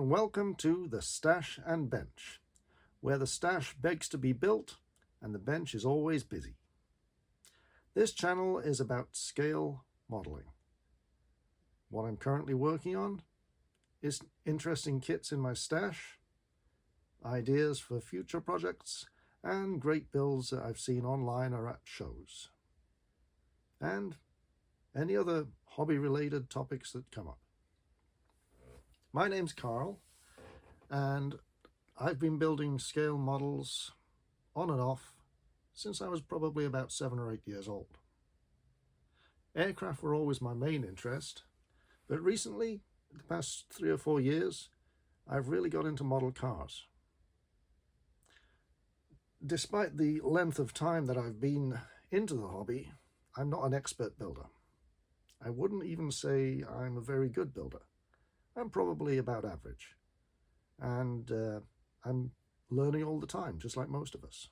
and welcome to the Stash and Bench, where the stash begs to be built and the bench is always busy. This channel is about scale modeling. What I'm currently working on is interesting kits in my stash, ideas for future projects, and great builds that I've seen online or at shows, and any other hobby-related topics that come up. My name's Carl, and I've been building scale models on and off since I was probably about 7 or 8 years old. Aircraft were always my main interest, but recently, the past 3 or 4 years, I've really got into model cars. Despite the length of time that I've been into the hobby, I'm not an expert builder. I wouldn't even say I'm a very good builder. I'm probably about average, and I'm learning all the time, just like most of us.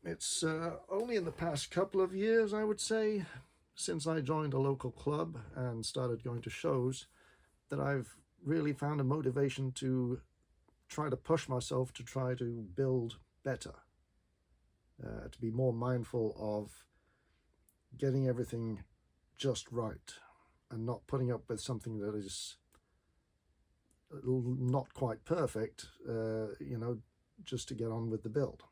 It's only in the past couple of years, I would say, since I joined a local club and started going to shows, that I've really found a motivation to try to push myself to try to build better, to be more mindful of getting everything just right and not putting up with something that is not quite perfect, just to get on with the build.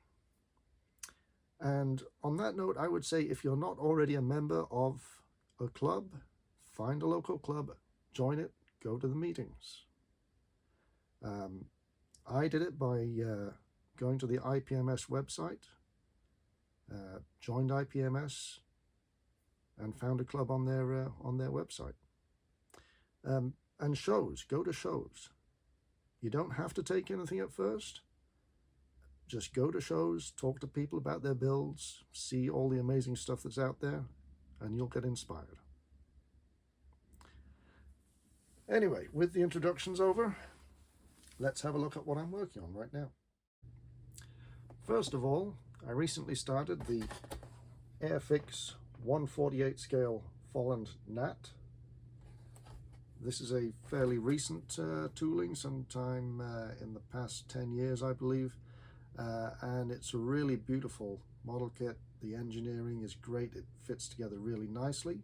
And on that note, I would say if you're not already a member of a club, find a local club, join it, go to the meetings. I did it by going to the IPMS website, joined IPMS, and found a club on their website. And shows, go to shows. You don't have to take anything at first. Just go to shows, talk to people about their builds, see all the amazing stuff that's out there, and you'll get inspired. Anyway, with the introductions over, let's have a look at what I'm working on right now. First of all, I recently started the Airfix 1/48 scale Folland Gnat. This is a fairly recent tooling, sometime in the past 10 years, I believe, and it's a really beautiful model kit. The engineering is great, it fits together really nicely.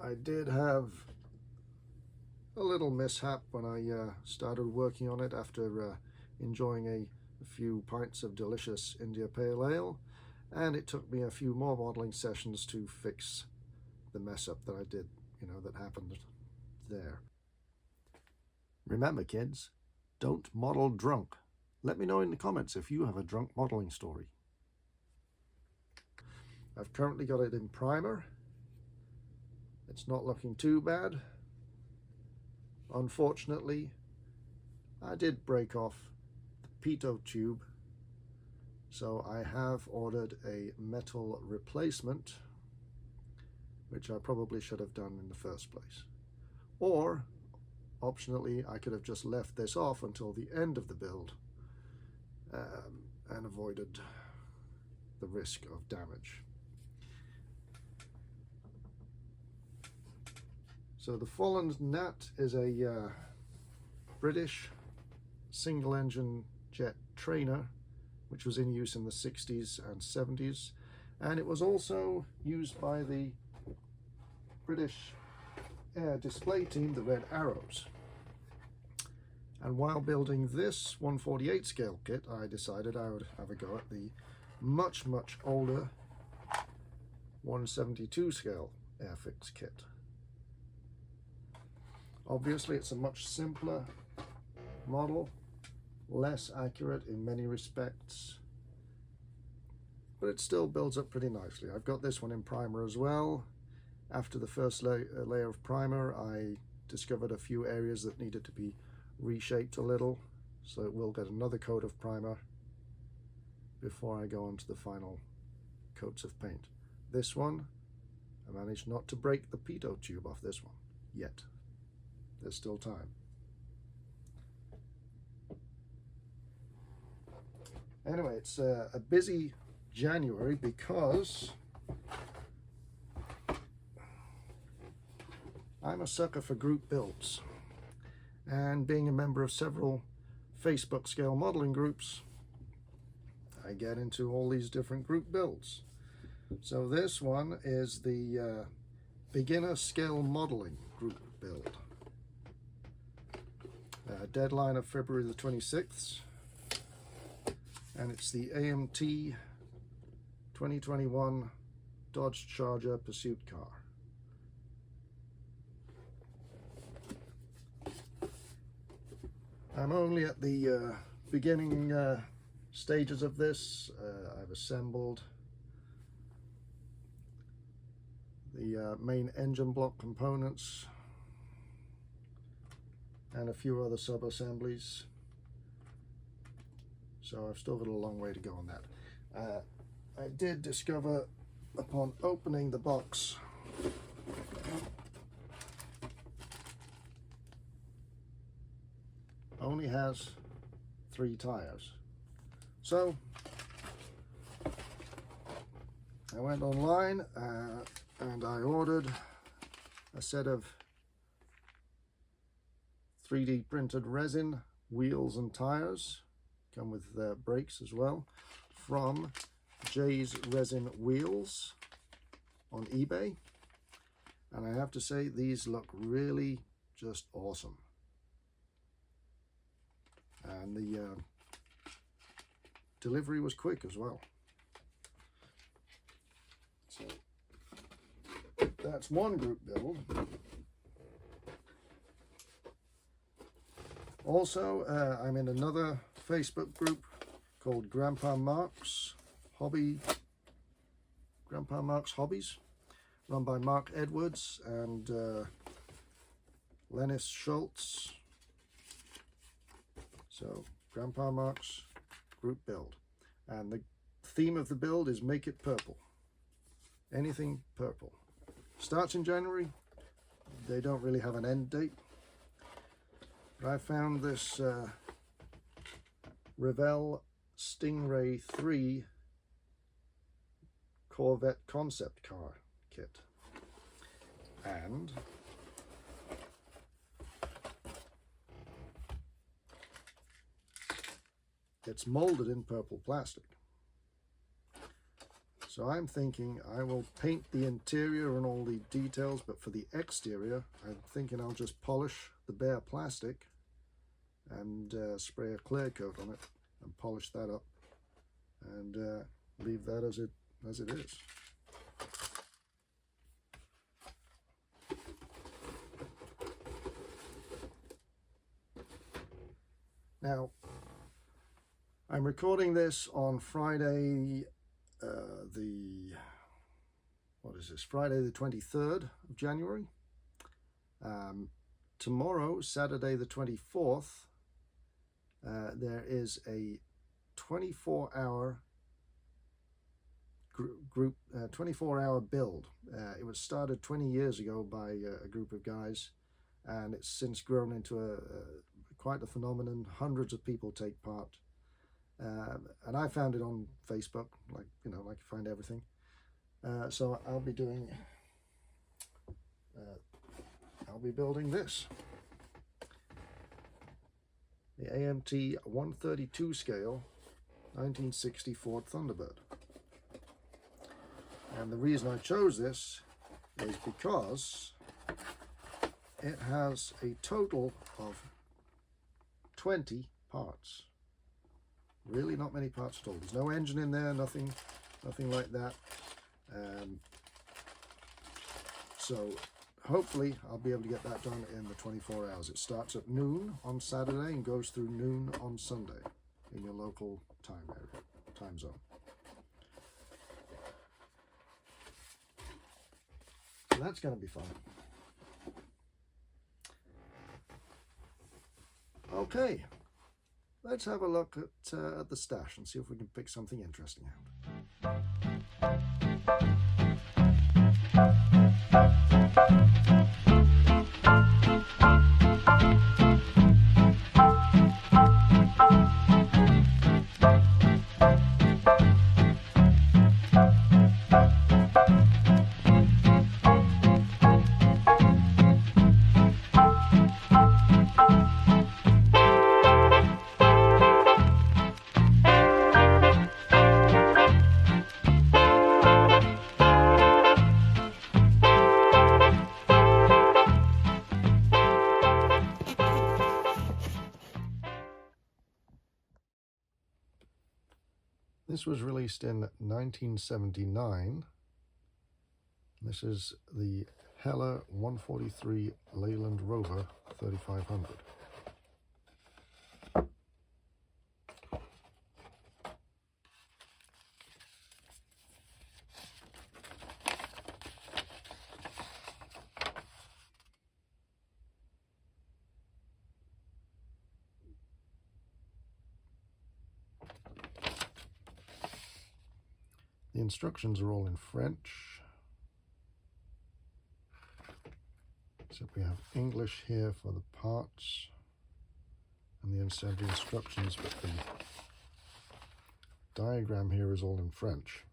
I did have a little mishap when I started working on it after enjoying a few pints of delicious India Pale Ale, and it took me a few more modeling sessions to fix the mess up that I did, that happened there. Remember, kids, don't model drunk. Let me know in the comments if you have a drunk modeling story. I've currently got it in primer. It's not looking too bad. Unfortunately, I did break off the pitot tube, so I have ordered a metal replacement, which I probably should have done in the first place. Or, optionally, I could have just left this off until the end of the build and avoided the risk of damage. So the Folland Gnat is a British single-engine jet trainer, which was in use in the 60s and 70s, and it was also used by the British air display team, the Red Arrows. And while building this 1/48 scale kit, I decided I would have a go at the much older 1/72 scale Airfix kit. Obviously, it's a much simpler model, less accurate in many respects, but it still builds up pretty nicely. I've got this one in primer as well. After the first layer of primer, I discovered a few areas that needed to be reshaped a little, so it will get another coat of primer before I go on to the final coats of paint. This one, I managed not to break the pitot tube off this one yet. There's still time. Anyway, it's a busy January because I'm a sucker for group builds, and being a member of several Facebook scale modeling groups, I get into all these different group builds. So this one is the beginner scale modeling group build. Deadline of February the 26th, and it's the AMT 2021 Dodge Charger Pursuit car. I'm only at the beginning stages of this. I've assembled the main engine block components and a few other sub-assemblies, so I've still got a long way to go on that. I did discover upon opening the box only has 3 tires. So I went online and I ordered a set of 3D printed resin wheels and tires, come with brakes as well, from Jay's Resin Wheels on eBay, and I have to say these look really just awesome. And the delivery was quick as well. So that's one group build. Also, I'm in another Facebook group called Grandpa Mark's Hobbies, run by Mark Edwards and Lennis Schultz. So, Grandpa Mark's group build. And the theme of the build is make it purple. Anything purple. Starts in January. They don't really have an end date. But I found this Revell Stingray 3 Corvette concept car kit. And it's molded in purple plastic. So I'm thinking I will paint the interior and all the details, but for the exterior, I'm thinking I'll just polish the bare plastic and spray a clear coat on it and polish that up and leave that as it is. Now, I'm recording this on Friday, Friday the 23rd of January. Tomorrow, Saturday the 24th, there is a 24-hour group 24-hour build. It was started 20 years ago by a group of guys, and it's since grown into quite a phenomenon. Hundreds of people take part. And I found it on Facebook, like you find everything. So I'll be building this, the AMT 132 scale 1960 Ford Thunderbird. And the reason I chose this is because it has a total of 20 parts. Really not many parts at all. There's no engine in there, nothing like that. So hopefully I'll be able to get that done in the 24 hours. It starts at noon on Saturday and goes through noon on Sunday in your local time zone. So that's going to be fun. Okay. Let's have a look at the stash and see if we can pick something interesting out. This was released in 1979. This is the Heller 143 Leyland Rover 3500. The instructions are all in French, except we have English here for the parts and the assembly instructions, but the diagram here is all in French.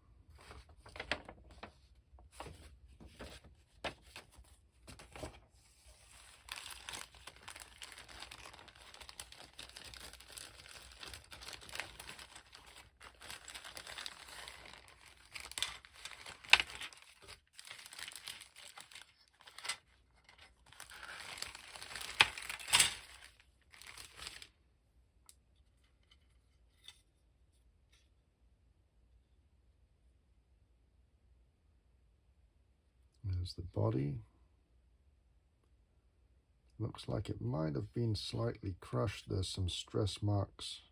There's the body. Looks like it might have been slightly crushed. There's some stress marks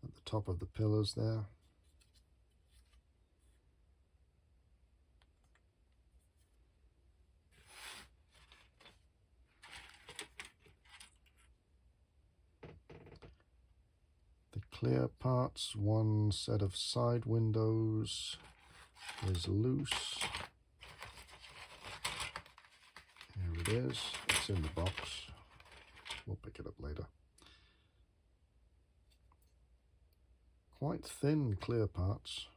at the top of the pillars there. The clear parts, one set of side windows is loose. Here it is. It's in the box. We'll pick it up later. Quite thin clear parts.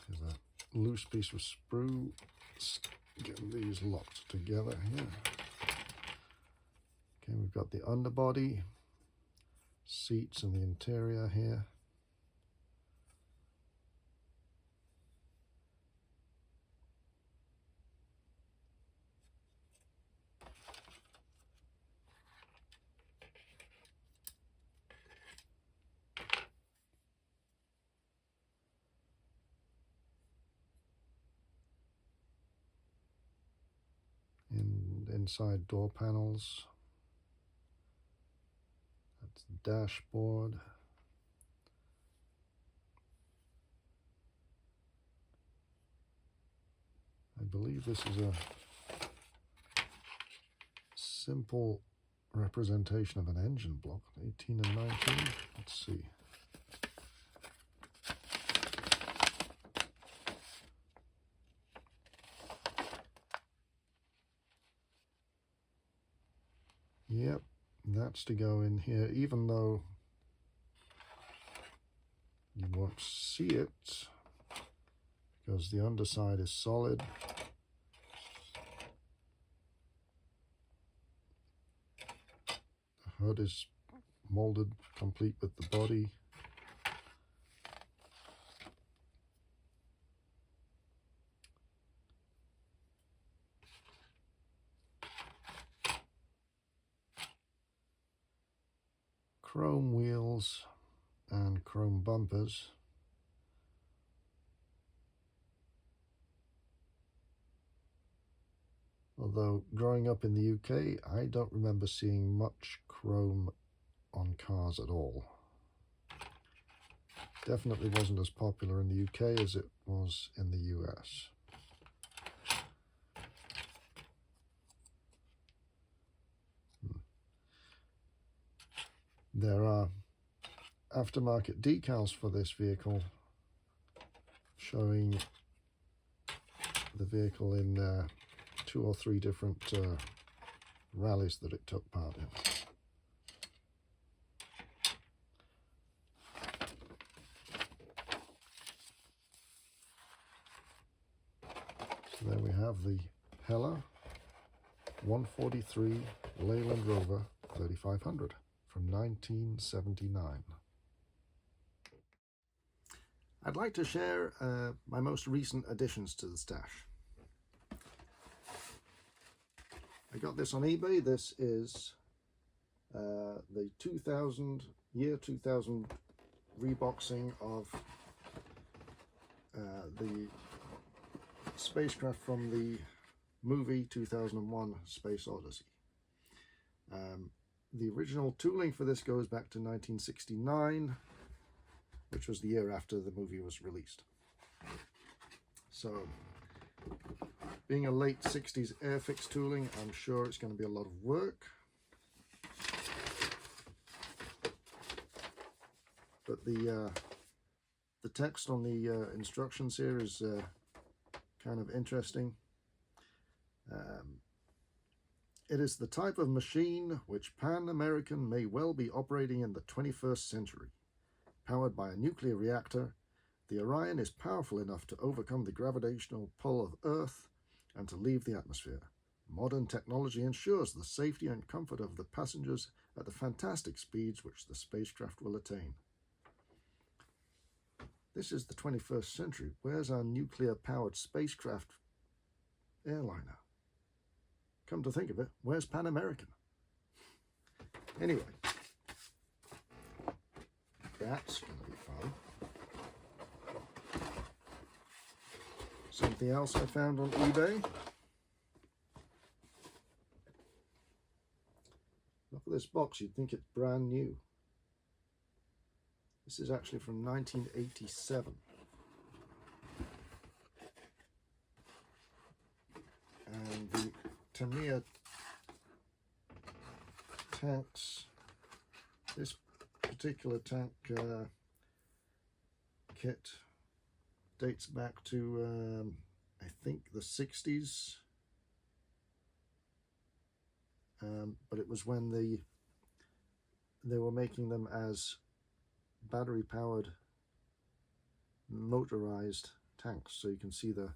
Here's a loose piece of sprue. Getting these locked together here. Okay, we've got the underbody, seats and the interior here. And inside door panels. That's the dashboard. I believe this is a simple representation of an engine block, 18 and 19. Let's see. Yep, that's to go in here, even though you won't see it because the underside is solid. The hood is molded complete with the body. Chrome wheels and chrome bumpers. Although growing up in the UK, I don't remember seeing much chrome on cars at all. Definitely wasn't as popular in the UK as it was in the US. There are aftermarket decals for this vehicle showing the vehicle in 2 or 3 different rallies that it took part in. So there we have the Heller 143 Leyland Rover 3500 from 1979. I'd like to share my most recent additions to the stash. I got this on eBay. This is the 2000 reboxing of the spacecraft from the movie 2001 Space Odyssey. The original tooling for this goes back to 1969, which was the year after the movie was released. So, being a late 60s Airfix tooling, I'm sure it's going to be a lot of work. But the text on the instructions here is kind of interesting. It is the type of machine which Pan American may well be operating in the 21st century. Powered by a nuclear reactor, the Orion is powerful enough to overcome the gravitational pull of Earth and to leave the atmosphere. Modern technology ensures the safety and comfort of the passengers at the fantastic speeds which the spacecraft will attain. This is the 21st century. Where's our nuclear-powered spacecraft airliner? Come to think of it, where's Pan American? Anyway, that's going to be fun. Something else I found on eBay. Look at this box, you'd think it's brand new. This is actually from 1987. And the Tamiya tanks, this particular tank kit dates back to I think the 60s, but it was when they were making them as battery powered motorized tanks, so you can see the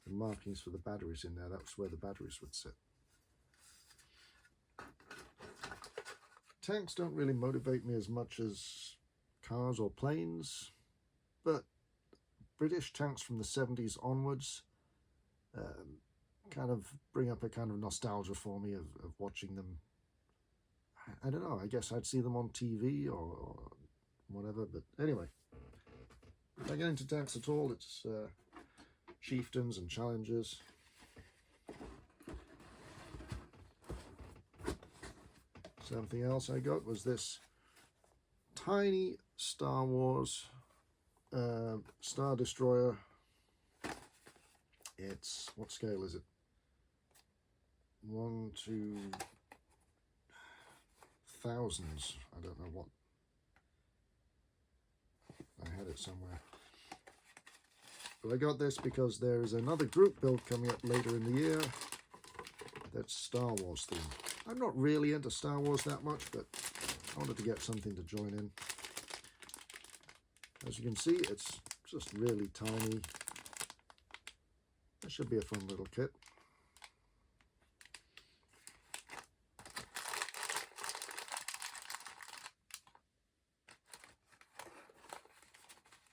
markings for the batteries in there. That's where the batteries would sit. Tanks don't really motivate me as much as cars or planes, but British tanks from the 70s onwards kind of bring up a kind of nostalgia for me of watching them. I don't know, I guess I'd see them on TV or whatever, but anyway, if I get into tanks at all, it's chieftains and challengers. Something else I got was this tiny Star Wars Star Destroyer. It's, what scale is it? 1 to thousands. I don't know what. I had it somewhere. But I got this because there is another group build coming up later in the year that's Star Wars themed. I'm not really into Star Wars that much, but I wanted to get something to join in. As you can see, it's just really tiny. That should be a fun little kit.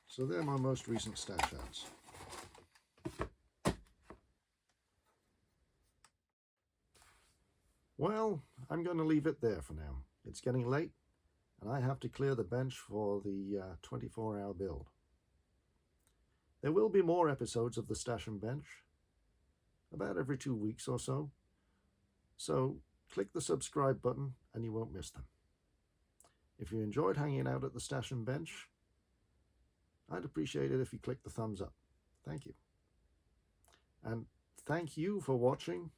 So they're my most recent stash outs. Well, I'm going to leave it there for now. It's getting late, and I have to clear the bench for the 24-hour build. There will be more episodes of the Stash and Bench, about every 2 weeks or so. So click the subscribe button and you won't miss them. If you enjoyed hanging out at the Stash and Bench, I'd appreciate it if you click the thumbs up. Thank you. And thank you for watching.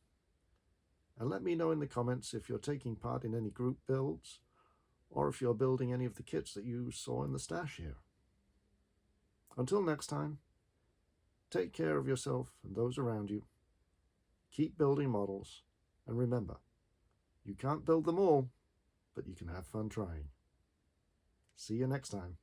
And let me know in the comments if you're taking part in any group builds or if you're building any of the kits that you saw in the stash here. Until next time, take care of yourself and those around you. Keep building models, and remember, you can't build them all, but you can have fun trying. See you next time.